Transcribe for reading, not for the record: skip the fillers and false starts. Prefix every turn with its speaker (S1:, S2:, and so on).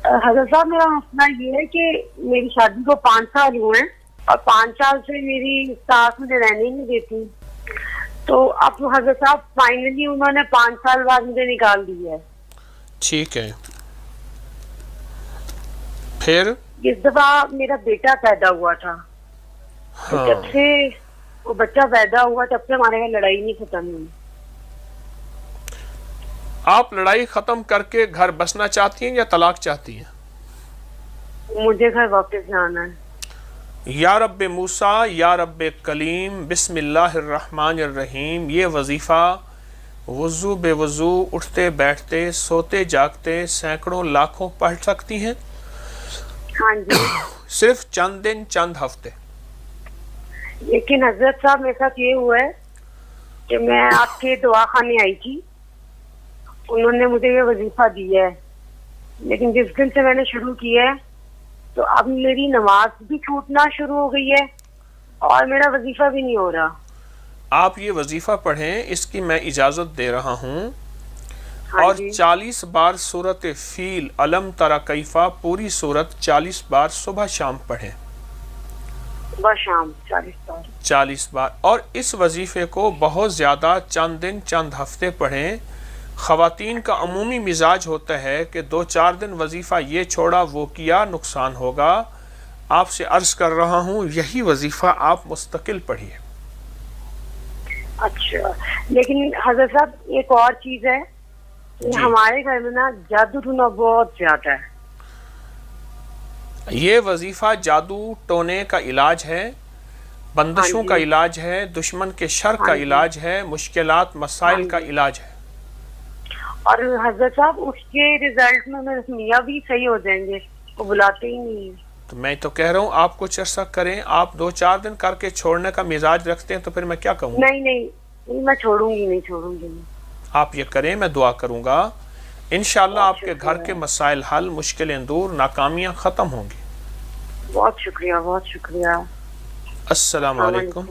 S1: حضرت صاحب میرا مسئلہ یہ ہے کہ میری شادی کو 5 سال ہوئے ہیں اور 5 سال سے میری ساس مجھے رہنے ہی نہیں دیتی. تو اب حضرت صاحب فائنلی انہوں نے 5 سال بعد مجھے نکال دیا ہے.
S2: ٹھیک ہے. پھر
S1: اس دفعہ میرا بیٹا پیدا ہوا تھا. جب سے وہ بچہ پیدا ہوا تب سے ہمارے یہاں لڑائی نہیں ختم ہوئی.
S2: آپ لڑائی ختم کر کے گھر بسنا چاہتی ہیں یا طلاق چاہتی ہیں؟
S1: مجھے گھر واپس جانا ہے.
S2: یا رب موسیٰ یا رب کلیم بسم اللہ الرحمن الرحیم، یہ وظیفہ وضو بے وضو اٹھتے بیٹھتے سوتے جاگتے سینکڑوں لاکھوں پڑھ سکتی ہیں؟
S1: ہاں جی.
S2: صرف چند دن چند ہفتے.
S1: لیکن حضرت صاحب میرے ساتھ یہ ہوا ہے کہ میں آپ کے دعا خانے آئی تھی، انہوں نے مجھے یہ وظیفہ دیا ہے، لیکن جس دن سے میں نے شروع کیا ہے تو اب میری نماز بھی چھوٹنا شروع ہو گئی ہے اور میرا وظیفہ بھی نہیں ہو رہا.
S2: آپ یہ وظیفہ پڑھیں، اس کی میں اجازت دے رہا ہوں. اور 40 بار سورۃ فیل علم تری کیفہ پوری سورت 40 بار صبح شام پڑھیں.
S1: صبح شام
S2: 40 بار. اور اس وظیفے کو بہت زیادہ چند دن چند ہفتے پڑھیں. خواتین کا عمومی مزاج ہوتا ہے کہ 2-4 دن وظیفہ یہ چھوڑا وہ کیا نقصان ہوگا. آپ سے عرض کر رہا ہوں یہی وظیفہ آپ مستقل پڑھیے.
S1: اچھا. لیکن حضرت صاحب ایک اور چیز ہے، ہمارے گھر میں نا جادو ٹونا بہت زیادہ ہے.
S2: یہ وظیفہ جادو ٹونے کا علاج ہے، بندشوں کا علاج ہے، دشمن کے شر کا علاج ہے، مشکلات مسائل کا علاج ہے.
S1: اور حضرت صاحب اس کے رزلٹ میں میرے میاں بھی صحیح ہو جائیں گے، وہ بلاتے ہی نہیں ہیں. تو
S2: میں تو کہہ رہا ہوں آپ کچھ عرصہ کریں. آپ 2-4 دن کر کے چھوڑنے کا مزاج رکھتے ہیں تو پھر میں کیا کہوں؟
S1: نہیں میں چھوڑوں گی.
S2: آپ یہ کریں، میں دعا کروں گا انشاءاللہ آپ کے گھر کے مسائل حل، مشکلیں دور، ناکامیاں ختم ہوں گی.
S1: بہت شکریہ.
S2: السلام علیکم.